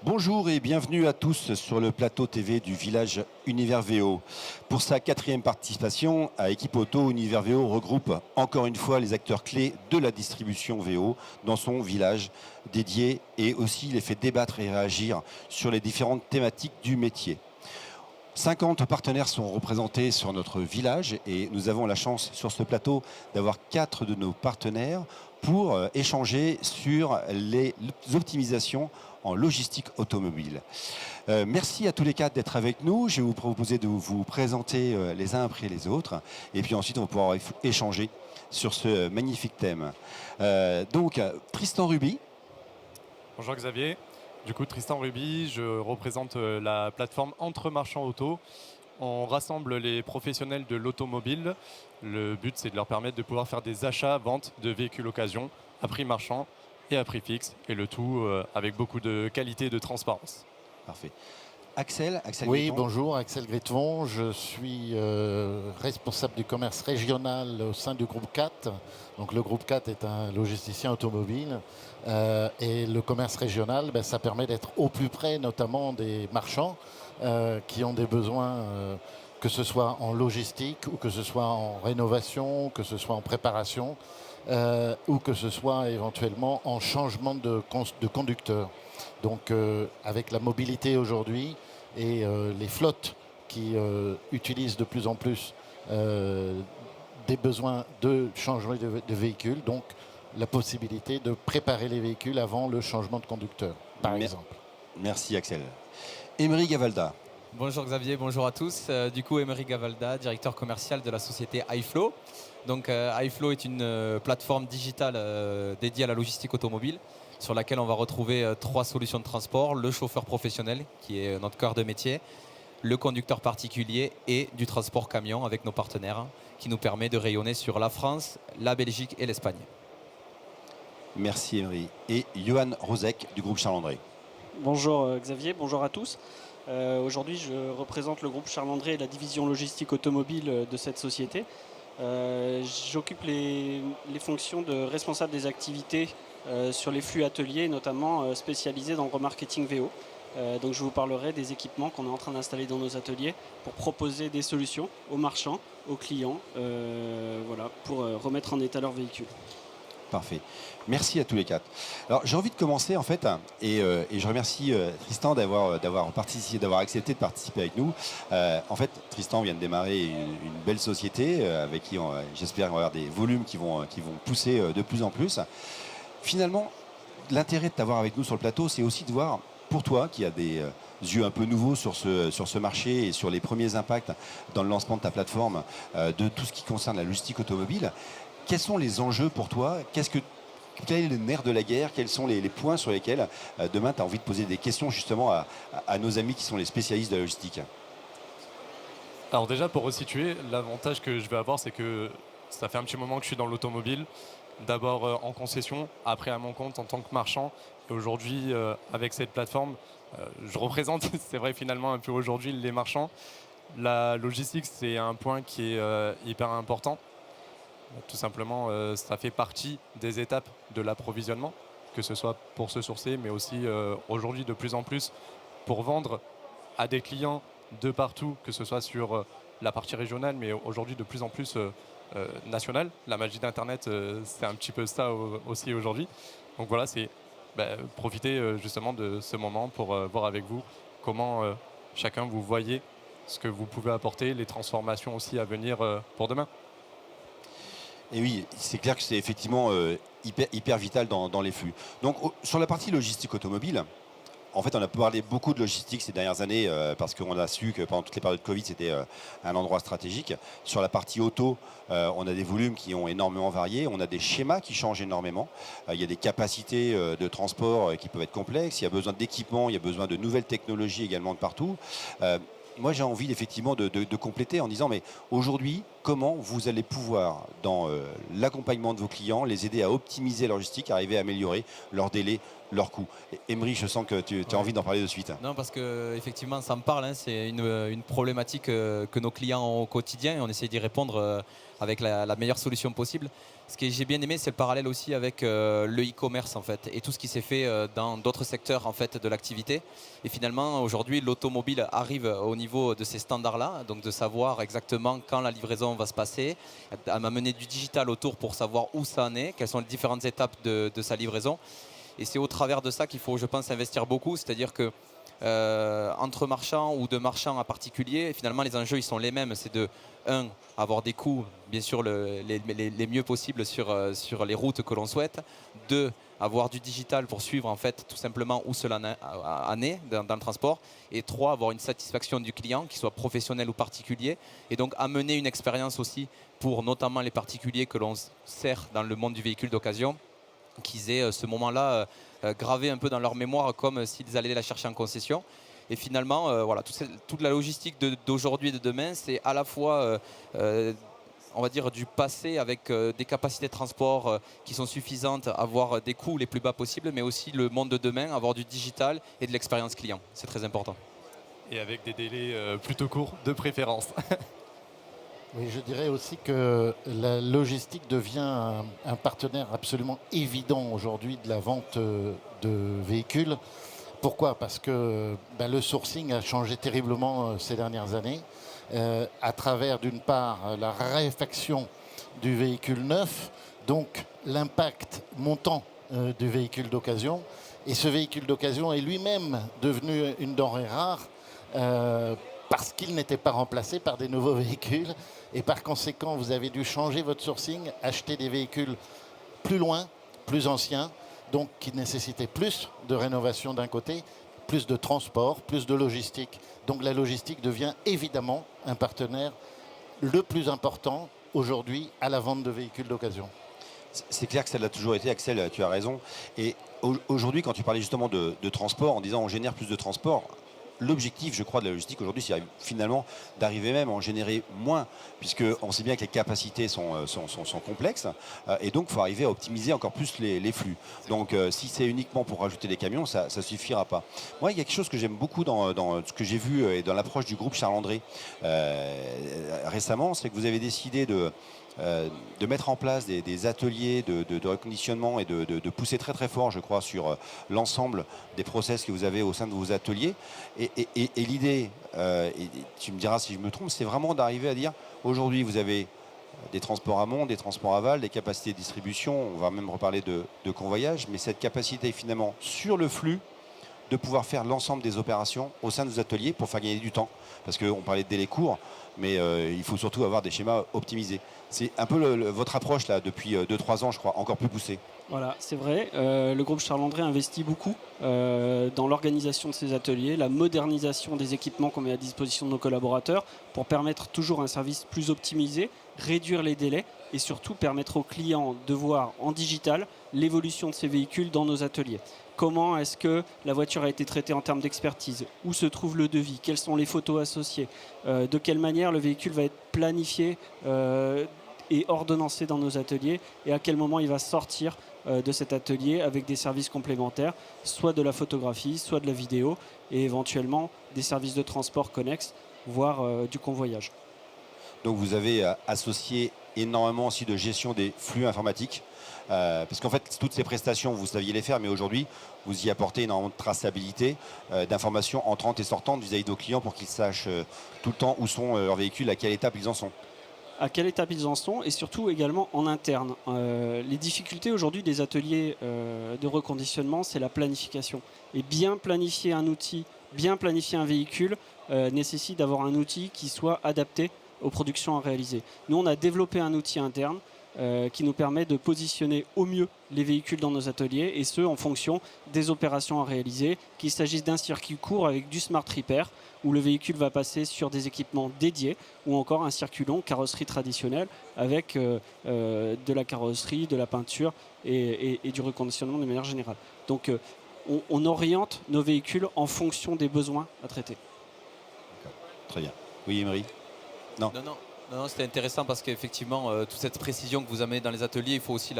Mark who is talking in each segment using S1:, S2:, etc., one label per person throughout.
S1: Bonjour et bienvenue à tous sur le plateau TV du village Univers VO. Pour sa 4e participation à Équipe Auto, Univers VO regroupe encore une fois les acteurs clés de la distribution VO dans son village dédié et aussi les fait débattre et réagir sur les différentes thématiques du métier. 50 partenaires sont représentés sur notre village et nous avons la chance sur ce plateau d'avoir 4 de nos partenaires pour échanger sur les optimisations en logistique automobile. Merci à tous les 4 d'être avec nous. Je vais vous proposer de vous présenter les uns après les autres et puis ensuite on va pouvoir échanger sur ce magnifique thème. Donc Tristan Ruby.
S2: Bonjour Xavier. Du coup, Tristan Ruby, je représente la plateforme Entre Marchands Auto. On rassemble les professionnels de l'automobile. Le but, c'est de leur permettre de pouvoir faire des achats, ventes de véhicules occasion à prix marchand et à prix fixe. Et le tout avec beaucoup de qualité et de transparence.
S1: Parfait. Axel
S3: Oui,
S1: Gritton.
S3: bonjour, Axel Gritton. Je suis responsable du commerce régional au sein du groupe 4. Donc, le groupe 4 est un logisticien automobile. Et le commerce régional, ça permet d'être au plus près notamment des marchands qui ont des besoins, que ce soit en logistique ou que ce soit en rénovation, que ce soit en préparation ou que ce soit éventuellement en changement de conducteur. Donc avec la mobilité aujourd'hui et les flottes qui utilisent de plus en plus des besoins de changement de véhicules, donc la possibilité de préparer les véhicules avant le changement de conducteur, par exemple.
S1: Merci Axel. Emery Gavalda.
S4: Bonjour Xavier, bonjour à tous. Du coup, Emery Gavalda, directeur commercial de la société iFlow. Donc iFlow est une plateforme digitale dédiée à la logistique automobile sur laquelle on va retrouver 3 solutions de transport. Le chauffeur professionnel, qui est notre cœur de métier, le conducteur particulier et du transport camion avec nos partenaires, qui nous permet de rayonner sur la France, la Belgique et l'Espagne.
S1: Merci Emery. Et Johan Rozek du groupe Charles-André.
S5: Bonjour Xavier, bonjour à tous. Aujourd'hui, je représente le groupe Charles-André et la division logistique automobile de cette société. J'occupe les fonctions de responsable des activités sur les flux ateliers, notamment spécialisés dans le remarketing VO. Donc je vous parlerai des équipements qu'on est en train d'installer dans nos ateliers pour proposer des solutions aux marchands, aux clients, pour remettre en état leur véhicule.
S1: Parfait. Merci à tous les 4. Alors j'ai envie de commencer en fait, et je remercie Tristan d'avoir participé, d'avoir accepté de participer avec nous. En fait, Tristan vient de démarrer une belle société avec qui j'espère qu'on va avoir des volumes qui vont pousser de plus en plus. Finalement, l'intérêt de t'avoir avec nous sur le plateau, c'est aussi de voir, pour toi qui a des yeux un peu nouveaux sur ce marché et sur les premiers impacts dans le lancement de ta plateforme, de tout ce qui concerne la logistique automobile, quels sont les enjeux pour toi? Quel est le nerf de la guerre? Quels sont les points sur lesquels demain tu as envie de poser des questions justement à nos amis qui sont les spécialistes de la logistique?
S2: Alors déjà, pour resituer, l'avantage que je vais avoir, c'est que ça fait un petit moment que je suis dans l'automobile. D'abord en concession, après à mon compte en tant que marchand. Et aujourd'hui, avec cette plateforme, je représente, c'est vrai finalement un peu aujourd'hui, les marchands. La logistique, c'est un point qui est hyper important. Tout simplement, ça fait partie des étapes de l'approvisionnement, que ce soit pour se sourcer, mais aussi aujourd'hui de plus en plus pour vendre à des clients de partout, que ce soit sur la partie régionale, mais aujourd'hui de plus en plus nationale. La magie d'Internet, c'est un petit peu ça aussi aujourd'hui. Donc voilà, c'est profiter justement de ce moment pour voir avec vous comment chacun vous voyez ce que vous pouvez apporter, les transformations aussi à venir pour demain.
S1: Et oui, c'est clair que c'est effectivement hyper vital dans les flux. Donc sur la partie logistique automobile, en fait on a parlé beaucoup de logistique ces dernières années parce qu'on a su que pendant toutes les périodes de Covid c'était un endroit stratégique. Sur la partie auto, on a des volumes qui ont énormément varié, on a des schémas qui changent énormément, il y a des capacités de transport qui peuvent être complexes, il y a besoin d'équipements, il y a besoin de nouvelles technologies également de partout. Moi j'ai envie effectivement de compléter en disant mais aujourd'hui comment vous allez pouvoir, dans l'accompagnement de vos clients, les aider à optimiser leur logistique, arriver à améliorer leurs délais, leurs coûts. Emery, je sens que tu as envie d'en parler de suite.
S4: Non, parce qu'effectivement, ça me parle. C'est une problématique que nos clients ont au quotidien et on essaie d'y répondre avec la meilleure solution possible. Ce que j'ai bien aimé, c'est le parallèle aussi avec le e-commerce en fait, et tout ce qui s'est fait dans d'autres secteurs en fait, de l'activité. Et finalement, aujourd'hui, l'automobile arrive au niveau de ces standards-là, donc de savoir exactement quand la livraison va se passer, à m'amener du digital autour pour savoir où ça en est, quelles sont les différentes étapes de sa livraison. Et c'est au travers de ça qu'il faut, je pense, investir beaucoup. C'est-à-dire que entre marchands ou de marchands à particuliers, finalement, les enjeux ils sont les mêmes. C'est de, avoir des coûts, bien sûr, les mieux possibles sur les routes que l'on souhaite. 2, avoir du digital pour suivre en fait tout simplement où cela en est dans le transport. Et 3, avoir une satisfaction du client, qu'il soit professionnel ou particulier. Et donc amener une expérience aussi pour notamment les particuliers que l'on sert dans le monde du véhicule d'occasion, qu'ils aient ce moment-là gravé un peu dans leur mémoire comme s'ils allaient la chercher en concession. Et finalement, voilà, toute la logistique d'aujourd'hui et de demain, c'est à la fois, on va dire, du passé avec des capacités de transport qui sont suffisantes, avoir des coûts les plus bas possibles, mais aussi le monde de demain, avoir du digital et de l'expérience client. C'est très important.
S2: Et avec des délais plutôt courts, de préférence.
S3: Oui, je dirais aussi que la logistique devient un partenaire absolument évident aujourd'hui de la vente de véhicules. Pourquoi ? Parce que le sourcing a changé terriblement ces dernières années, à travers d'une part la raréfaction du véhicule neuf, donc l'impact montant du véhicule d'occasion. Et ce véhicule d'occasion est lui-même devenu une denrée rare parce qu'il n'était pas remplacé par des nouveaux véhicules. Et par conséquent, vous avez dû changer votre sourcing, acheter des véhicules plus loin, plus anciens, donc qui nécessitaient plus de rénovation d'un côté, plus de transport, plus de logistique. Donc la logistique devient évidemment un partenaire le plus important aujourd'hui à la vente de véhicules d'occasion.
S1: C'est clair que ça l'a toujours été, Axel, tu as raison. Et aujourd'hui, quand tu parlais justement de transport, en disant on génère plus de transport, l'objectif, je crois, de la logistique aujourd'hui, c'est finalement d'arriver même à en générer moins, puisqu'on sait bien que les capacités sont complexes, et donc il faut arriver à optimiser encore plus les flux. Donc si c'est uniquement pour rajouter des camions, ça ne suffira pas. Moi, il y a quelque chose que j'aime beaucoup dans ce que j'ai vu et dans l'approche du groupe Charles-André récemment, c'est que vous avez décidé de mettre en place des ateliers de reconditionnement et de pousser très très fort, je crois, sur l'ensemble des process que vous avez au sein de vos ateliers. Et l'idée, et tu me diras si je me trompe, c'est vraiment d'arriver à dire, aujourd'hui vous avez des transports amont, des transports aval, des capacités de distribution, on va même reparler de convoyage, mais cette capacité finalement sur le flux, de pouvoir faire l'ensemble des opérations au sein de nos ateliers pour faire gagner du temps. Parce qu'on parlait de délais courts, mais il faut surtout avoir des schémas optimisés. C'est un peu votre approche là depuis 2-3 ans, je crois, encore plus poussée.
S5: Voilà, c'est vrai. Le groupe Charles-André investit beaucoup dans l'organisation de ces ateliers, la modernisation des équipements qu'on met à disposition de nos collaborateurs pour permettre toujours un service plus optimisé, réduire les délais et surtout permettre aux clients de voir en digital l'évolution de ces véhicules dans nos ateliers. Comment est-ce que la voiture a été traitée en termes d'expertise? Où se trouve le devis? Quelles sont les photos associées? De quelle manière le véhicule va être planifié et ordonnancé dans nos ateliers? Et à quel moment il va sortir de cet atelier avec des services complémentaires, soit de la photographie, soit de la vidéo, et éventuellement des services de transport connexes, voire du convoyage.
S1: Donc vous avez associé énormément aussi de gestion des flux informatiques. Parce qu'en fait, toutes ces prestations, vous saviez les faire, mais aujourd'hui, vous y apportez énormément de traçabilité, d'informations entrantes et sortantes vis-à-vis de vos clients pour qu'ils sachent tout le temps où sont leurs véhicules, à quelle étape ils en sont.
S5: À quelle étape ils en sont et surtout également en interne. Les difficultés aujourd'hui des ateliers de reconditionnement, c'est la planification. Et bien planifier un outil, bien planifier un véhicule nécessite d'avoir un outil qui soit adapté aux productions à réaliser. Nous, on a développé un outil interne qui nous permet de positionner au mieux les véhicules dans nos ateliers, et ce en fonction des opérations à réaliser, qu'il s'agisse d'un circuit court avec du Smart Repair, où le véhicule va passer sur des équipements dédiés, ou encore un circuit long, carrosserie traditionnelle, avec de la carrosserie, de la peinture et du reconditionnement de manière générale. Donc on oriente nos véhicules en fonction des besoins à traiter.
S1: Très bien. Oui, Emery. Non.
S4: Non, c'était intéressant parce qu'effectivement, toute cette précision que vous amenez dans les ateliers, il faut aussi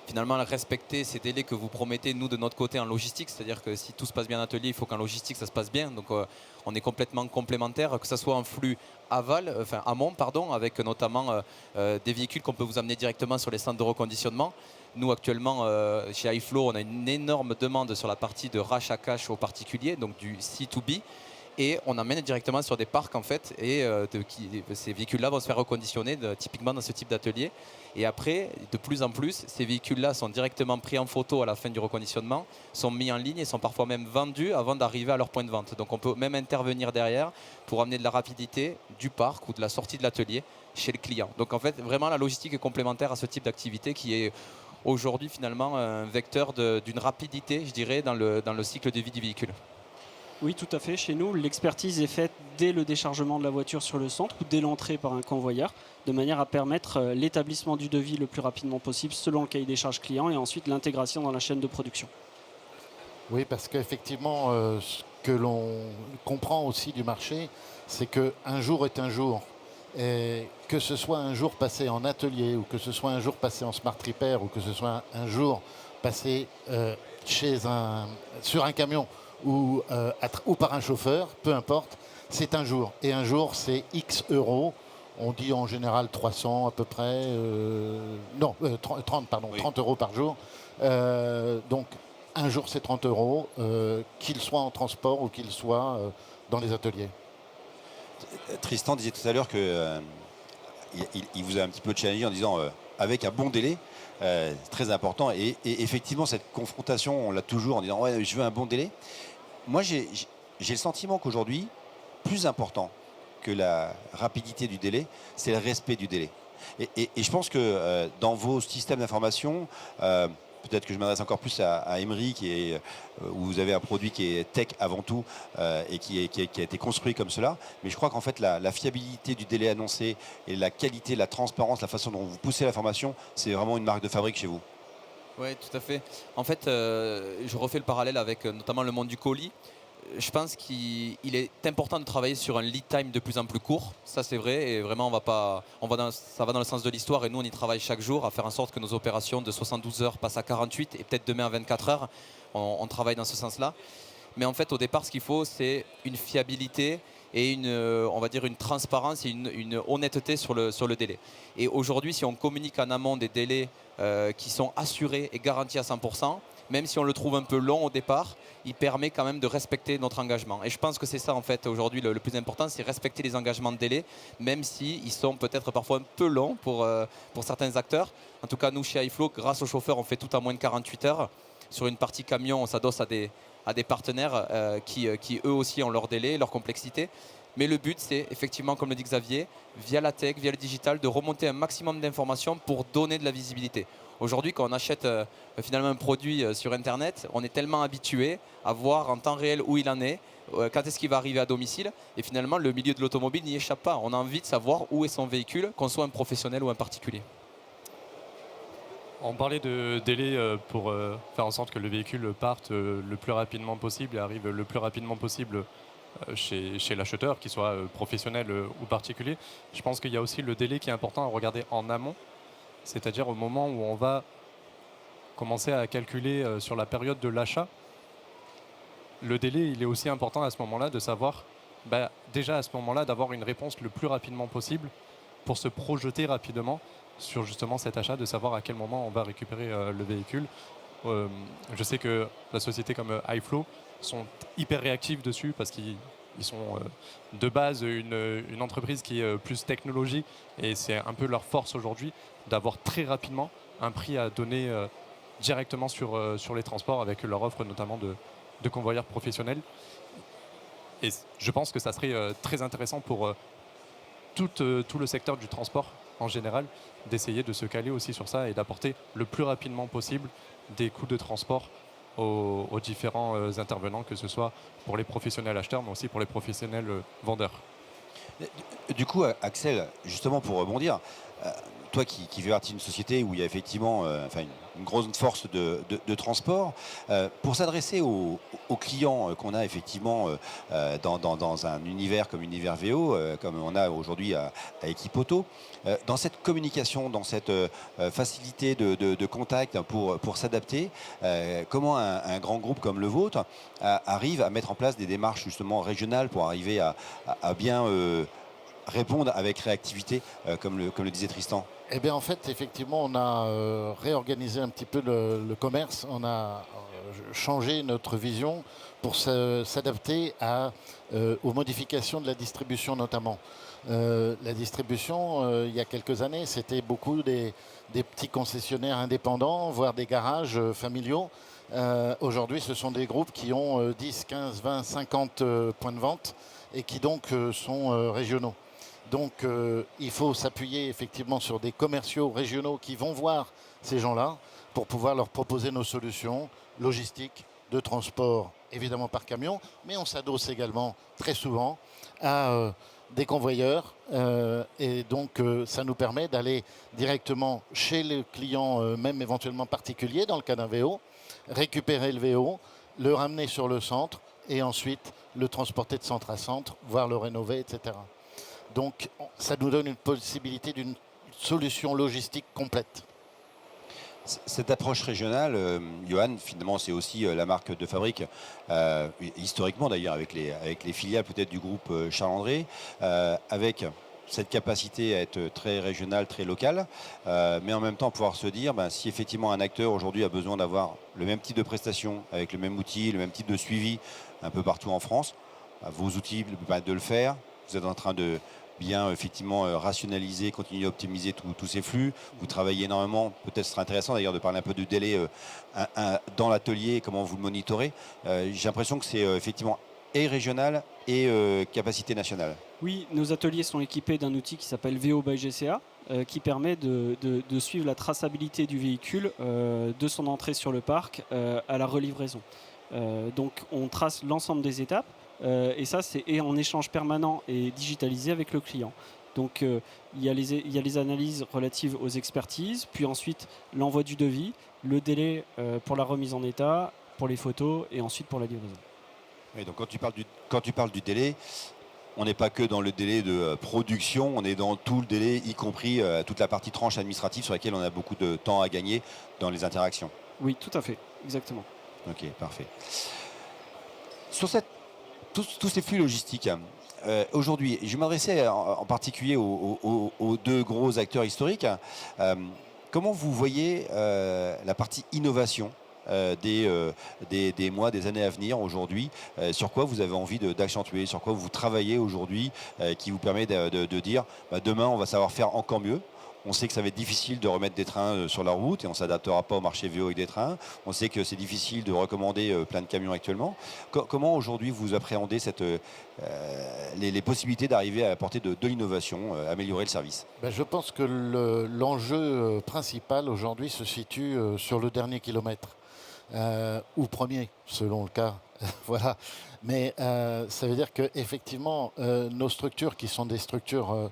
S4: finalement la respecter, ces délais que vous promettez, nous, de notre côté, en logistique. C'est-à-dire que si tout se passe bien en atelier, il faut qu'en logistique, ça se passe bien. Donc, on est complètement complémentaires, que ce soit en flux amont, pardon, avec notamment des véhicules qu'on peut vous amener directement sur les centres de reconditionnement. Nous, actuellement, chez iFlow, on a une énorme demande sur la partie de rachat cash aux particuliers, donc du C2B. Et on emmène directement sur des parcs en fait, et ces véhicules-là vont se faire reconditionner typiquement dans ce type d'atelier. Et après, de plus en plus, ces véhicules-là sont directement pris en photo à la fin du reconditionnement, sont mis en ligne et sont parfois même vendus avant d'arriver à leur point de vente. Donc on peut même intervenir derrière pour amener de la rapidité du parc ou de la sortie de l'atelier chez le client. Donc en fait, vraiment la logistique est complémentaire à ce type d'activité qui est aujourd'hui finalement un vecteur d'une rapidité, je dirais, dans le cycle de vie du véhicule.
S5: Oui, tout à fait. Chez nous, l'expertise est faite dès le déchargement de la voiture sur le centre ou dès l'entrée par un convoyeur, de manière à permettre l'établissement du devis le plus rapidement possible selon le cahier des charges client et ensuite l'intégration dans la chaîne de production.
S3: Oui, parce qu'effectivement, ce que l'on comprend aussi du marché, c'est qu'un jour est un jour. Et que ce soit un jour passé en atelier, ou que ce soit un jour passé en smart repair, ou que ce soit un jour passé sur un camion, ou par un chauffeur, peu importe, c'est un jour. Et un jour, c'est X euros. On dit en général 300 à peu près. 30 euros par jour. Donc, un jour, c'est 30 euros, qu'il soit en transport ou qu'il soit dans les ateliers.
S1: Tristan disait tout à l'heure qu'il vous a un petit peu challengé en disant avec un bon délai. C'est très important. Et effectivement, cette confrontation, on l'a toujours en disant ouais, je veux un bon délai. Moi, j'ai le sentiment qu'aujourd'hui, plus important que la rapidité du délai, c'est le respect du délai. Et je pense que dans vos systèmes d'information, peut-être que je m'adresse encore plus à Emery, où vous avez un produit qui est tech avant tout et qui a été construit comme cela. Mais je crois qu'en fait, la fiabilité du délai annoncé et la qualité, la transparence, la façon dont vous poussez l'information, c'est vraiment une marque de fabrique chez vous.
S4: Oui, tout à fait. En fait, je refais le parallèle avec notamment le monde du colis. Je pense qu'il est important de travailler sur un lead time de plus en plus court. Ça, c'est vrai. Et vraiment, ça va dans le sens de l'histoire. Et nous, on y travaille chaque jour à faire en sorte que nos opérations de 72 heures passent à 48 et peut-être demain à 24 heures. On travaille dans ce sens-là. Mais en fait, au départ, ce qu'il faut, c'est une fiabilité et on va dire une transparence et une honnêteté sur le délai. Et aujourd'hui, si on communique en amont des délais qui sont assurés et garantis à 100%, même si on le trouve un peu long au départ, il permet quand même de respecter notre engagement. Et je pense que c'est ça en fait aujourd'hui le plus important, c'est respecter les engagements de délai, même s'ils sont peut-être parfois un peu longs pour certains acteurs. En tout cas, nous chez iFlow, grâce aux chauffeurs, on fait tout à moins de 48 heures. Sur une partie camion, on s'adosse à des partenaires qui eux aussi ont leur délai, leur complexité. Mais le but, c'est effectivement, comme le dit Xavier, via la tech, via le digital, de remonter un maximum d'informations pour donner de la visibilité. Aujourd'hui, quand on achète finalement un produit sur Internet, on est tellement habitué à voir en temps réel où il en est, quand est-ce qu'il va arriver à domicile. Et finalement, le milieu de l'automobile n'y échappe pas. On a envie de savoir où est son véhicule, qu'on soit un professionnel ou un particulier.
S2: On parlait de délai pour faire en sorte que le véhicule parte le plus rapidement possible et arrive le plus rapidement possible chez l'acheteur, qu'il soit professionnel ou particulier. Je pense qu'il y a aussi le délai qui est important à regarder en amont, c'est-à-dire au moment où on va commencer à calculer sur la période de l'achat. Le délai, il est aussi important à ce moment-là de savoir, déjà à ce moment-là, d'avoir une réponse le plus rapidement possible pour se projeter rapidement sur justement cet achat, de savoir à quel moment on va récupérer le véhicule. Je sais que la société comme iFlow sont hyper réactifs dessus parce qu'ils sont de base une entreprise qui est plus technologie et c'est un peu leur force aujourd'hui d'avoir très rapidement un prix à donner directement sur les transports avec leur offre notamment de convoyeurs professionnels. Et je pense que ça serait très intéressant pour tout le secteur du transport en général d'essayer de se caler aussi sur ça et d'apporter le plus rapidement possible des coûts de transport aux différents intervenants, que ce soit pour les professionnels acheteurs, mais aussi pour les professionnels vendeurs.
S1: Du coup, Axel, justement pour rebondir, toi qui fais partie d'une société où il y a effectivement une grosse force de transport, pour s'adresser aux clients qu'on a effectivement dans un univers comme Univers VO, comme on a aujourd'hui à Équipe Auto, dans cette communication, dans cette facilité de contact pour s'adapter, comment un grand groupe comme le vôtre arrive à mettre en place des démarches justement régionales pour arriver à bien répondre avec réactivité, comme le disait Tristan?
S3: Eh bien, en fait, effectivement, on a réorganisé un petit peu le commerce. On a changé notre vision pour s'adapter aux modifications de la distribution, notamment. La distribution, il y a quelques années, c'était beaucoup des petits concessionnaires indépendants, voire des garages familiaux. Aujourd'hui, ce sont des groupes qui ont 10, 15, 20, 50 points de vente et qui donc sont régionaux. Donc il faut s'appuyer effectivement sur des commerciaux régionaux qui vont voir ces gens-là pour pouvoir leur proposer nos solutions logistiques, de transport, évidemment par camion, mais on s'adosse également très souvent à des convoyeurs et donc ça nous permet d'aller directement chez le client, même éventuellement particulier dans le cas d'un VO, récupérer le VO, le ramener sur le centre et ensuite le transporter de centre à centre, voire le rénover, etc. Donc ça nous donne une possibilité d'une solution logistique complète.
S1: Cette approche régionale, Johan, finalement, c'est aussi la marque de fabrique, historiquement d'ailleurs, avec les filiales peut-être du groupe Charles-André, avec cette capacité à être très régional, très local, mais en même temps pouvoir se dire, si effectivement un acteur aujourd'hui a besoin d'avoir le même type de prestation, avec le même outil, le même type de suivi un peu partout en France, vos outils permettent de le faire. Vous êtes en train de bien effectivement rationaliser, continuer à optimiser tous ces flux. Vous travaillez énormément. Peut-être ce serait intéressant d'ailleurs de parler un peu du délai dans l'atelier, comment vous le monitorez. J'ai l'impression que c'est effectivement et régional et capacité nationale.
S5: Oui, nos ateliers sont équipés d'un outil qui s'appelle VO by GCA, qui permet de suivre la traçabilité du véhicule de son entrée sur le parc à la relivraison. Donc on trace l'ensemble des étapes. Et ça, c'est en échange permanent et digitalisé avec le client. Donc il y a les analyses relatives aux expertises, puis ensuite l'envoi du devis, le délai pour la remise en état, pour les photos et ensuite pour la livraison.
S1: Oui, donc quand tu parles du délai, on n'est pas que dans le délai de production, on est dans tout le délai, y compris toute la partie tranche administrative sur laquelle on a beaucoup de temps à gagner dans les interactions.
S5: Oui, tout à fait, exactement.
S1: Ok, parfait. Sur tous ces flux logistiques, aujourd'hui, je m'adressais en particulier aux deux gros acteurs historiques. Comment vous voyez la partie innovation des mois, des années à venir aujourd'hui? Sur quoi vous avez envie d'accentuer? Sur quoi vous travaillez aujourd'hui qui vous permet de dire demain, on va savoir faire encore mieux? On sait que ça va être difficile de remettre des trains sur la route et on ne s'adaptera pas au marché VO avec des trains. On sait que c'est difficile de recommander plein de camions actuellement. Comment aujourd'hui vous appréhendez les possibilités d'arriver à apporter de l'innovation, améliorer le service?
S3: Je pense que l'enjeu principal aujourd'hui se situe sur le dernier kilomètre, ou premier, selon le cas. Voilà. Mais ça veut dire qu'effectivement, nos structures, qui sont des structures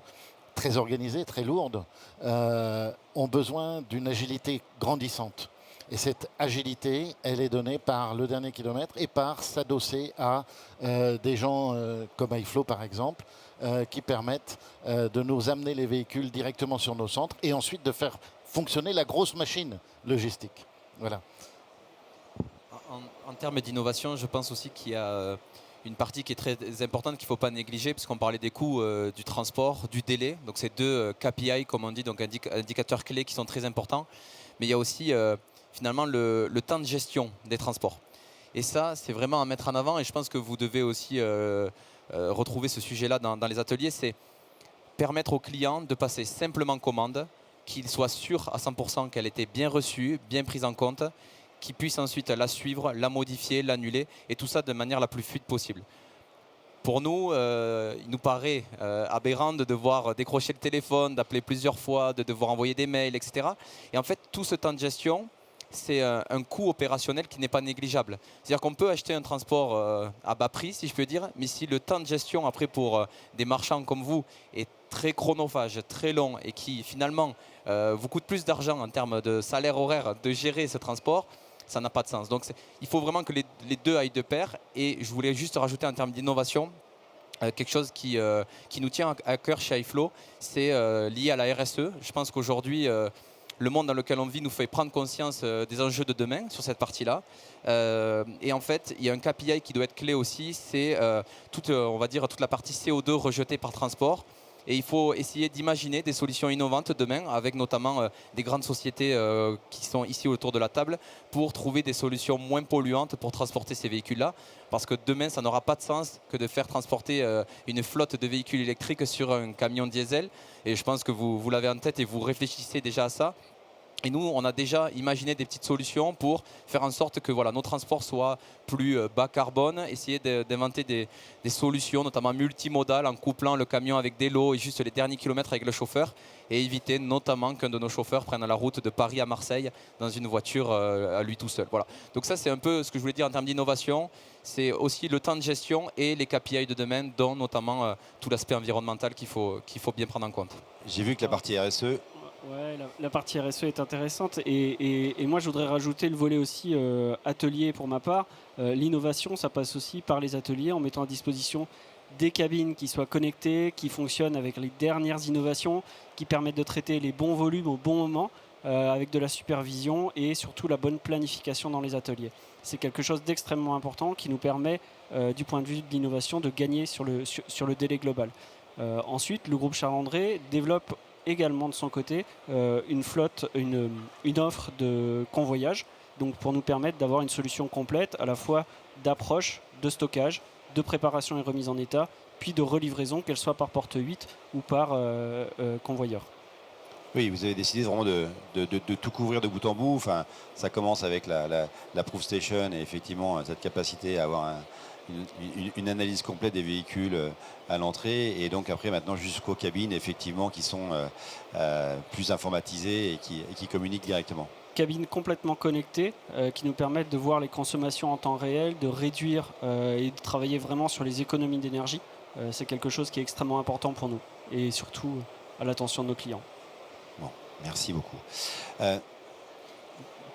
S3: très organisées, très lourdes, ont besoin d'une agilité grandissante. Et cette agilité, elle est donnée par le dernier kilomètre et par s'adosser à des gens comme iFlow, par exemple, qui permettent de nous amener les véhicules directement sur nos centres et ensuite de faire fonctionner la grosse machine logistique. Voilà.
S4: En termes d'innovation, je pense aussi qu'il y a une partie qui est très importante qu'il ne faut pas négliger, puisqu'on parlait des coûts du transport, du délai. Donc c'est deux KPI, comme on dit, donc indicateurs clés qui sont très importants. Mais il y a aussi finalement le temps de gestion des transports. Et ça, c'est vraiment à mettre en avant. Et je pense que vous devez aussi retrouver ce sujet-là dans les ateliers. C'est permettre aux clients de passer simplement commande, qu'ils soient sûrs à 100% qu'elle était bien reçue, bien prise en compte, qui puisse ensuite la suivre, la modifier, l'annuler, et tout ça de manière la plus fluide possible. Pour nous, il nous paraît aberrant de devoir décrocher le téléphone, d'appeler plusieurs fois, de devoir envoyer des mails, etc. Et en fait, tout ce temps de gestion, c'est un coût opérationnel qui n'est pas négligeable. C'est-à-dire qu'on peut acheter un transport à bas prix, si je peux dire, mais si le temps de gestion, après, pour des marchands comme vous, est très chronophage, très long, et qui finalement vous coûte plus d'argent en termes de salaire horaire de gérer ce transport, ça n'a pas de sens. Donc il faut vraiment que les deux aillent de pair. Et je voulais juste rajouter en termes d'innovation, quelque chose qui nous tient à cœur chez iFlow, c'est lié à la RSE. Je pense qu'aujourd'hui, le monde dans lequel on vit nous fait prendre conscience des enjeux de demain sur cette partie-là. Et en fait, il y a un KPI qui doit être clé aussi, c'est on va dire, toute la partie CO2 rejetée par transport. Et il faut essayer d'imaginer des solutions innovantes demain, avec notamment des grandes sociétés qui sont ici autour de la table, pour trouver des solutions moins polluantes pour transporter ces véhicules-là. Parce que demain, ça n'aura pas de sens que de faire transporter une flotte de véhicules électriques sur un camion diesel. Et je pense que vous l'avez en tête et vous réfléchissez déjà à ça. Et nous, on a déjà imaginé des petites solutions pour faire en sorte que nos transports soient plus bas carbone, essayer d'inventer des solutions, notamment multimodales, en couplant le camion avec des lots et juste les derniers kilomètres avec le chauffeur, et éviter notamment qu'un de nos chauffeurs prenne la route de Paris à Marseille dans une voiture à lui tout seul. Voilà. Donc ça, c'est un peu ce que je voulais dire en termes d'innovation. C'est aussi le temps de gestion et les KPI de demain, dont notamment tout l'aspect environnemental qu'il faut bien prendre en compte.
S1: J'ai vu que la partie RSE,
S5: Ouais, la partie RSE est intéressante et moi je voudrais rajouter le volet aussi atelier pour ma part. L'innovation, ça passe aussi par les ateliers en mettant à disposition des cabines qui soient connectées, qui fonctionnent avec les dernières innovations, qui permettent de traiter les bons volumes au bon moment, avec de la supervision et surtout la bonne planification dans les ateliers. C'est quelque chose d'extrêmement important qui nous permet, du point de vue de l'innovation, de gagner sur le délai global. Ensuite, le groupe Charles-André développe également de son côté une flotte, une offre de convoyage, donc pour nous permettre d'avoir une solution complète à la fois d'approche, de stockage, de préparation et remise en état, puis de relivraison, qu'elle soit par porte 8 ou par convoyeur.
S1: oui, vous avez décidé vraiment de tout couvrir de bout en bout. Enfin, ça commence avec la Proof Station et effectivement cette capacité à avoir une analyse complète des véhicules à l'entrée et donc après maintenant jusqu'aux cabines effectivement qui sont plus informatisées et qui communiquent directement.
S5: Cabines complètement connectées qui nous permettent de voir les consommations en temps réel, de réduire et de travailler vraiment sur les économies d'énergie. C'est quelque chose qui est extrêmement important pour nous et surtout à l'attention de nos clients.
S1: Bon, merci beaucoup.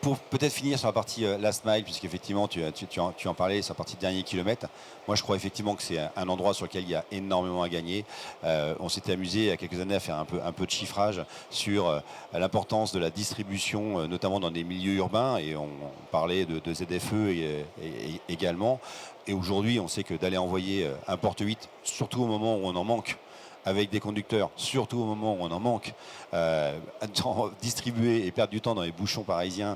S1: Pour peut-être finir sur la partie last mile, puisqu'effectivement tu en parlais sur la partie dernier kilomètre, moi je crois effectivement que c'est un endroit sur lequel il y a énormément à gagner. On s'était amusé il y a quelques années à faire un peu de chiffrage sur l'importance de la distribution, notamment dans des milieux urbains, et on parlait de ZFE également. Et aujourd'hui, on sait que d'aller envoyer un porte 8, surtout au moment où on en manque, avec des conducteurs, surtout au moment où on en manque, distribuer et perdre du temps dans les bouchons parisiens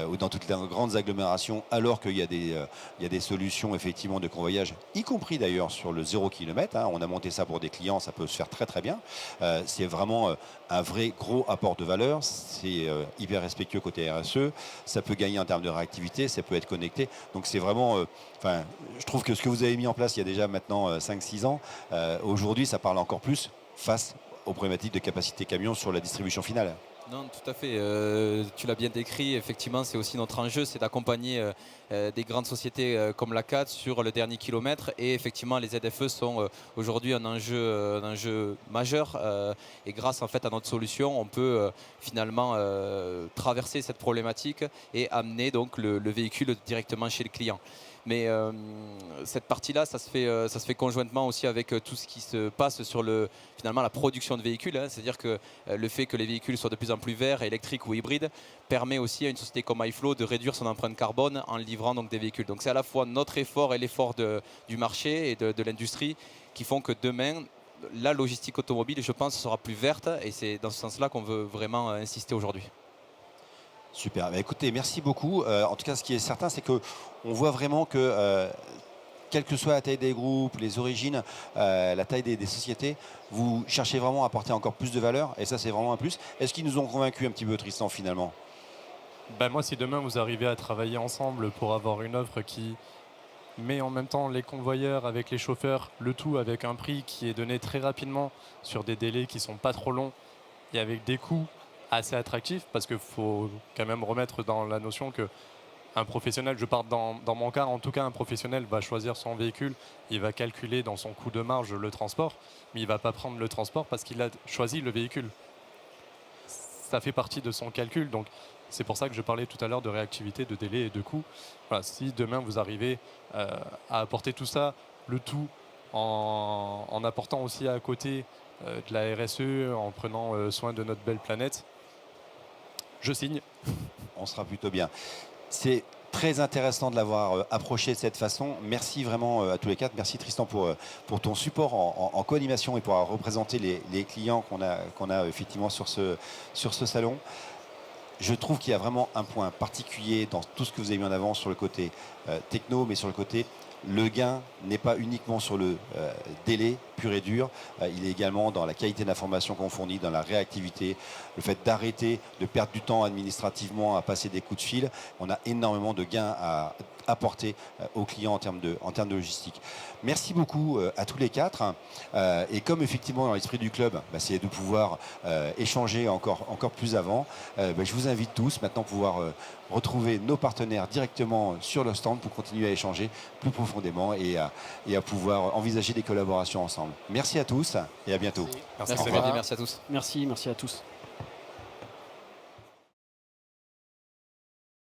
S1: ou dans toutes les grandes agglomérations, alors qu'il y a des solutions effectivement de convoyage, y compris d'ailleurs sur le 0 km. On a monté ça pour des clients, ça peut se faire très très bien. C'est vraiment un vrai gros apport de valeur, c'est hyper respectueux côté RSE, ça peut gagner en termes de réactivité, ça peut être connecté. Donc c'est vraiment... je trouve que ce que vous avez mis en place il y a déjà maintenant 5-6 ans, aujourd'hui ça parle encore plus face aux problématiques de capacité camion sur la distribution finale.
S4: Non, tout à fait. Tu l'as bien décrit. Effectivement, c'est aussi notre enjeu, c'est d'accompagner des grandes sociétés comme la CAT sur le dernier kilomètre. Et effectivement, les ZFE sont aujourd'hui un enjeu majeur. Et grâce en fait à notre solution, on peut finalement traverser cette problématique et amener donc le véhicule directement chez le client. Mais cette partie-là, ça se fait conjointement aussi avec tout ce qui se passe sur finalement la production de véhicules. C'est-à-dire que le fait que les véhicules soient de plus en plus verts, électriques ou hybrides, permet aussi à une société comme iFlow de réduire son empreinte carbone en livrant donc des véhicules. Donc c'est à la fois notre effort et l'effort du marché et de l'industrie qui font que demain, la logistique automobile, je pense, sera plus verte. Et c'est dans ce sens-là qu'on veut vraiment insister aujourd'hui.
S1: Super, écoutez, merci beaucoup. En tout cas, ce qui est certain, c'est qu'on voit vraiment que, quelle que soit la taille des groupes, les origines, la taille des sociétés, vous cherchez vraiment à apporter encore plus de valeur, et ça, c'est vraiment un plus. Est-ce qu'ils nous ont convaincus un petit peu, Tristan, finalement ?
S2: Moi, si demain vous arrivez à travailler ensemble pour avoir une offre qui met en même temps les convoyeurs avec les chauffeurs, le tout avec un prix qui est donné très rapidement sur des délais qui ne sont pas trop longs et avec des coûts assez attractif, parce qu'il faut quand même remettre dans la notion que un professionnel, je parle dans mon cas, en tout cas un professionnel va choisir son véhicule, il va calculer dans son coût de marge le transport, mais il ne va pas prendre le transport parce qu'il a choisi le véhicule. ça fait partie de son calcul. Donc c'est pour ça que je parlais tout à l'heure de réactivité, de délai et de coût. Voilà, si demain vous arrivez à apporter tout ça, le tout en apportant aussi à côté de la RSE, en prenant soin de notre belle planète, je signe.
S1: On sera plutôt bien. C'est très intéressant de l'avoir approché de cette façon. Merci vraiment à tous les quatre. Merci Tristan pour ton support en co-animation et pour avoir représenté les clients qu'on a effectivement sur ce salon. Je trouve qu'il y a vraiment un point particulier dans tout ce que vous avez mis en avant sur le côté techno, mais sur le côté le gain n'est pas uniquement sur le délai pur et dur, il est également dans la qualité d'information qu'on fournit, dans la réactivité, le fait d'arrêter de perdre du temps administrativement à passer des coups de fil. On a énormément de gains à apporter aux clients en termes de logistique. Merci beaucoup à tous les quatre. Et comme effectivement dans l'esprit du club, c'est de pouvoir échanger encore plus avant, je vous invite tous maintenant à pouvoir retrouver nos partenaires directement sur le stand pour continuer à échanger plus profondément et à pouvoir envisager des collaborations ensemble. Merci à tous et à bientôt.
S4: Merci,
S3: Au revoir.
S4: merci à tous.
S5: Merci à tous.